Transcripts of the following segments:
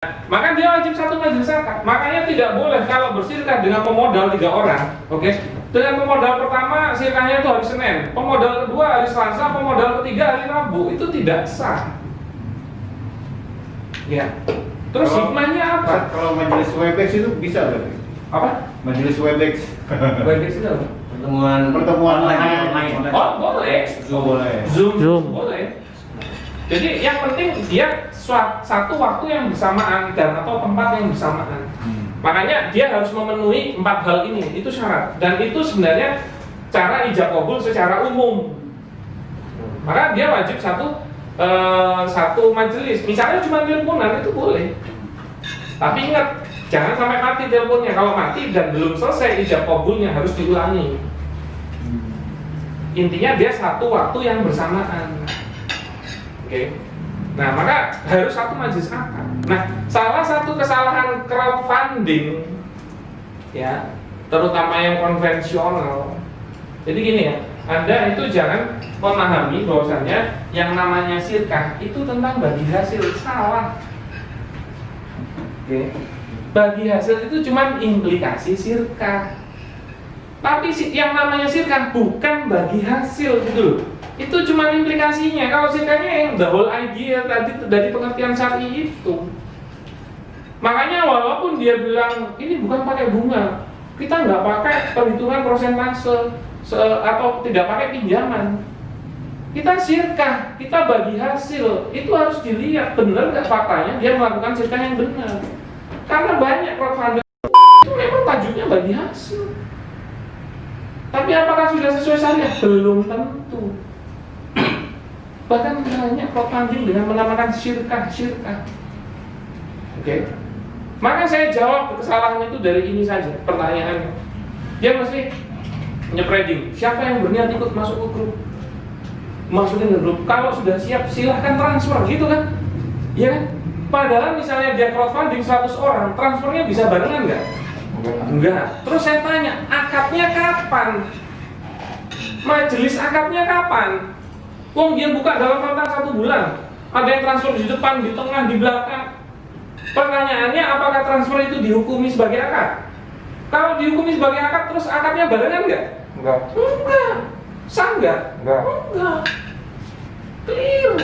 Maka dia wajib satu majelis akad. Makanya tidak boleh kalau bersirkah dengan pemodal 3 orang, oke? Dengan pemodal pertama sirkahnya itu hari Senin, pemodal kedua hari Selasa, pemodal ketiga hari Rabu, itu tidak sah. Ya. Terus hikmahnya apa? Kalau majelis Webex itu bisa berarti? Apa? Majelis Webex. Webex itu apa? Pertemuan online. Oh, boleh. Boleh. Zoom. Boleh. Jadi yang penting dia satu waktu yang bersamaan dan atau tempat yang bersamaan. Makanya dia harus memenuhi 4 hal ini, itu syarat. Dan itu sebenarnya cara ijab kabul secara umum. Maka dia wajib satu majelis. Misalnya cuma teleponan itu boleh. Tapi ingat, jangan sampai mati teleponnya. Kalau mati dan belum selesai ijab kabulnya harus diulangi. Intinya dia satu waktu yang bersamaan. Oke. Nah, maka harus satu majelis akad. Nah, salah satu kesalahan crowdfunding, ya, terutama yang konvensional. Jadi gini ya, Anda itu jangan memahami bahwasanya yang namanya sirkah itu tentang bagi hasil. Salah. Oke. Bagi hasil itu cuma implikasi sirkah. Tapi yang namanya sirkah bukan bagi hasil gitu loh. Itu cuma implikasinya. Kalau sirkahnya yang the whole idea tadi dari pengertian syar'i itu. Makanya walaupun dia bilang ini bukan pakai bunga, kita nggak pakai perhitungan persentase atau tidak pakai pinjaman. Kita sirkah, kita bagi hasil. Itu harus dilihat benar nggak faktanya dia melakukan sirkah yang benar. Karena banyak crowdfunding itu memang tajuknya bagi hasil. Tapi apakah sudah sesuai syariat? Belum tentu. Bahkan banyak crowdfunding dengan menamakan syirkah. Oke. Maka saya jawab kesalahan itu dari ini saja pertanyaannya. Dia mesti nyepreading. Siapa yang berniat ikut masuk ke grup? Masukin ke grup. Kalau sudah siap silahkan transfer gitu kan? Iya kan? Padahal misalnya dia crowdfunding 100 orang, transfernya bisa barengan nggak? Enggak. Terus saya tanya, akadnya kapan? Majelis akadnya kapan? Wong dia buka dalam rentang 1 bulan. Ada yang transfer di depan, di tengah, di belakang. Pertanyaannya, apakah transfer itu dihukumi sebagai akad? Kalau dihukumi sebagai akad, terus akadnya barengan nggak? Enggak. Enggak. Sah nggak? Enggak. Enggak. Clear.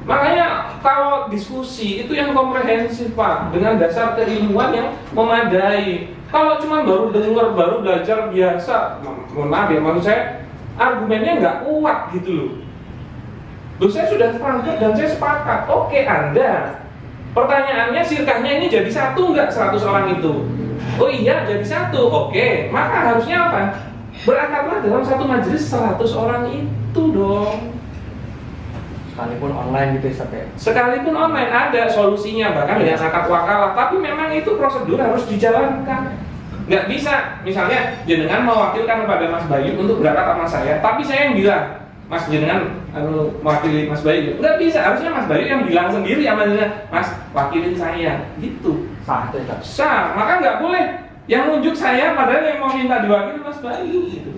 Makanya kalau diskusi itu yang komprehensif Pak, dengan dasar keilmuan yang memadai. Kalau cuma baru dengar, baru belajar biasa, mohon maaf ya, maksud saya argumennya nggak kuat gitu loh. Loh saya sudah transfer dan saya sepakat. Oke Anda, pertanyaannya sirkahnya ini jadi satu nggak 100 orang itu? Oh iya jadi satu. Oke, maka harusnya apa? Berangkatlah dalam satu majelis 100 orang itu dong. Sekalipun online gitu ya. Sekalipun online ada solusinya bahkan dengan akad wakalah, tapi memang itu prosedur harus dijalankan. Nggak bisa, misalnya jenengan mewakilkan kepada Mas Bayu untuk berangkat sama saya, tapi saya yang bilang, Mas jenengan mewakili Mas Bayu. Nggak bisa, harusnya Mas Bayu yang bilang sendiri sama jenengan, Mas wakilin saya, gitu. Sah itu ya. Sah, maka nggak boleh yang nunjuk saya padahal yang mau minta diwakili Mas Bayu gitu.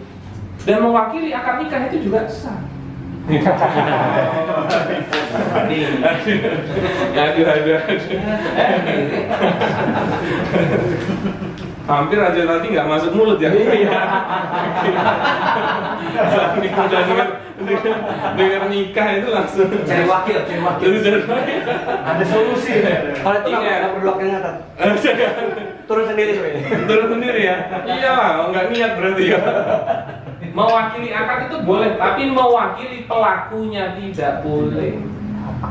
Dan mewakili akad nikah itu juga sah. Aduh. Hampir aja tadi nggak masuk mulut ya. Udah dengar nikah itu langsung Cari wakil. Ada solusi. Kalau itu nggak perlu wakil ngatat. Turun sendiri sebenarnya. Turun sendiri ya. Iyalah, nggak niat berarti ya. Mewakili akad itu boleh, tapi mewakili pelakunya tidak boleh.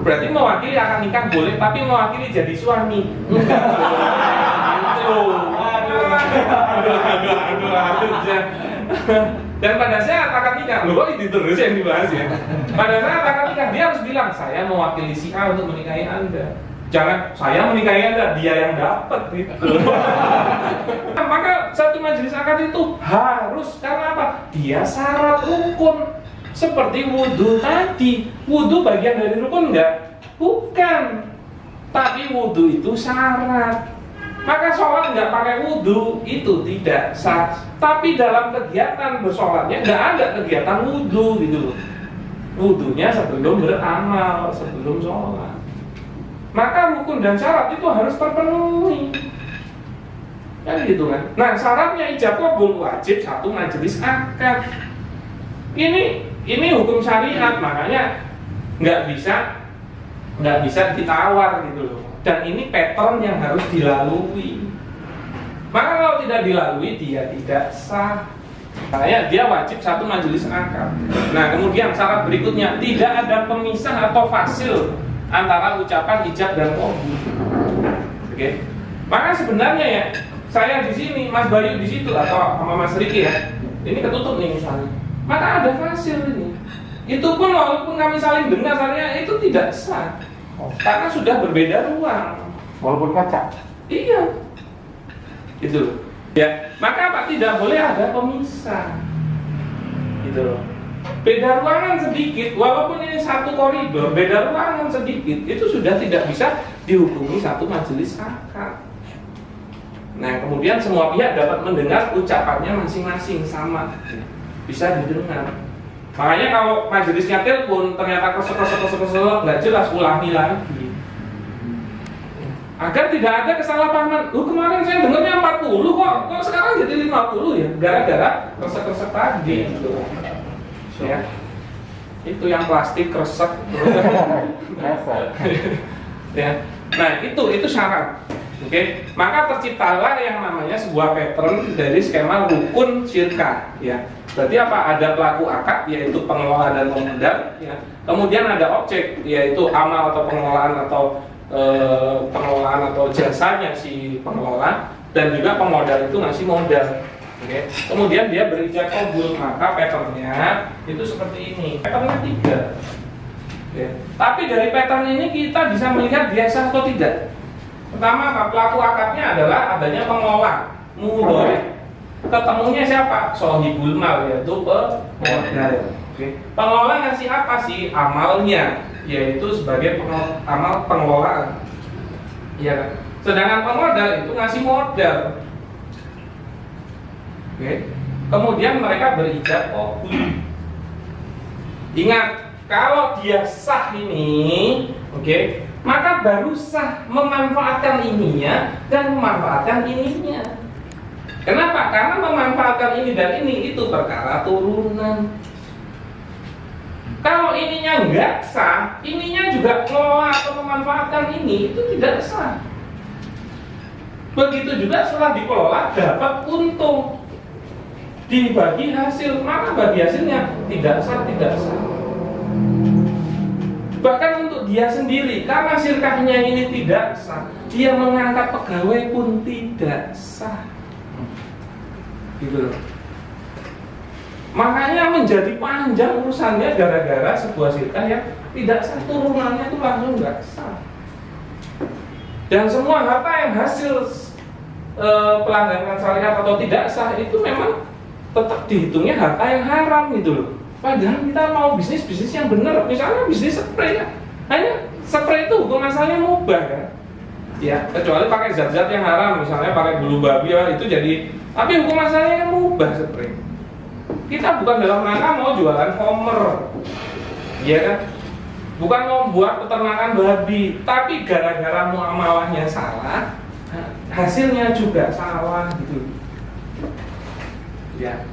Berarti mewakili akad nikah boleh, tapi mewakili jadi suami enggak boleh. Aduh. Dan pada saat akad nikah, loh kok itu terus yang dibahas ya. Pada saat akad nikah dia harus bilang, saya mewakili si A untuk menikahi Anda. Jangan saya menikahi Anda, dia yang dapat gitu. Maka satu majelis akad itu harus, karena apa? Dia syarat rukun. Seperti wudhu tadi. Wudhu bagian dari rukun enggak? Bukan. Tapi wudhu itu syarat. Maka sholat nggak pakai wudhu itu tidak sah. Tapi dalam kegiatan bersolatnya nggak ada kegiatan wudhu gitu loh. Wudhunya sebelum beramal, sebelum sholat. maka rukun dan syarat itu harus terpenuhi. Kan gitu kan. Nah, syaratnya ijab qabul wajib satu majelis akad. Ini hukum syariat, makanya nggak bisa ditawar gitu loh. Dan ini pattern yang harus dilalui. Maka kalau tidak dilalui dia tidak sah. Makanya dia wajib satu majelis akad. Nah, kemudian syarat berikutnya tidak ada pemisah atau fasil antara ucapan ijab dan qabul. Oke. Maka sebenarnya ya, saya di sini, Mas Bayu di situ atau sama Mas Riki ya. Ini ketutup nih misalnya. Maka ada fasil ini. Itu pun walaupun kami saling dengar, saya itu tidak sah. Karena sudah berbeda ruang. Walaupun kaca. Iya. Gitu. Ya, maka Pak tidak boleh ada pemisah. Gitu loh. Beda ruangan sedikit, walaupun ini satu koridor, beda ruangan sedikit, itu sudah tidak bisa dihukumi satu majelis akad. Nah, kemudian semua pihak dapat mendengar ucapannya masing-masing sama, bisa didengar. Makanya kalau majelisnya telepon ternyata kesel nggak jelas, ulangi lagi. Agar tidak ada kesalahpahaman. Kemarin saya dengarnya 40 kok sekarang jadi 50 ya? Gara-gara kresek-kresek tadi. Gitu. Ya. Itu yang plastik kresek. Ya. Nah, itu syarat. Oke, maka terciptalah yang namanya sebuah pattern dari skema rukun syirkah, ya. Berarti apa? Ada pelaku akad, yaitu pengelola dan pemodal, ya. Kemudian ada objek, yaitu amal atau pengelolaan atau jasanya si pengelola, dan juga pemodal itu ngasih modal. Oke. Kemudian dia berijab qabul, maka patternnya itu seperti ini. Patternnya 3. Oke. Tapi dari pattern ini kita bisa melihat dia sah atau tidak. Pertama, pelaku akadnya adalah adanya pengelola, mudhari. Ketemunya siapa? Sohibul mal, yaitu pemodal. Oke. Pengelola ngasih apa sih? Amalnya, yaitu sebagai amal pengelolaan. Iya kan? Sedangkan pemodal itu ngasih modal. Oke. Kemudian mereka berijab qabul. Ingat, kalau dia sah ini, oke, maka baru sah memanfaatkan ininya dan memanfaatkan ininya. Kenapa? Karena memanfaatkan ini dan ini itu perkara turunan. Kalau ininya enggak sah, ininya juga kelola atau memanfaatkan ini, itu tidak sah. Begitu juga setelah dikelola dapat untung, dibagi hasil, maka bagi hasilnya tidak sah. Bahkan untuk dia sendiri, karena syirkahnya ini tidak sah, dia mengangkat pegawai pun tidak sah. Gitu loh. Makanya menjadi panjang urusannya gara-gara sebuah syirkah yang tidak sah, turunannya itu langsung nggak sah. Dan semua harta yang hasil pelanggaran syariat atau tidak sah itu memang tetap dihitungnya harta yang haram gitu loh. Padahal kita mau bisnis yang benar, misalnya bisnis spray ya. Hanya spray itu hukum asalnya mubah kan. Ya, kecuali pakai zat-zat yang haram, misalnya pakai bulu babi ya, itu jadi, tapi hukum asalnya kan mubah spray. Kita bukan dalam rangka mau jualan homer. Iya kan? Bukan mau buat peternakan babi, tapi gara-gara muamalahnya salah, hasilnya juga salah gitu. Ya.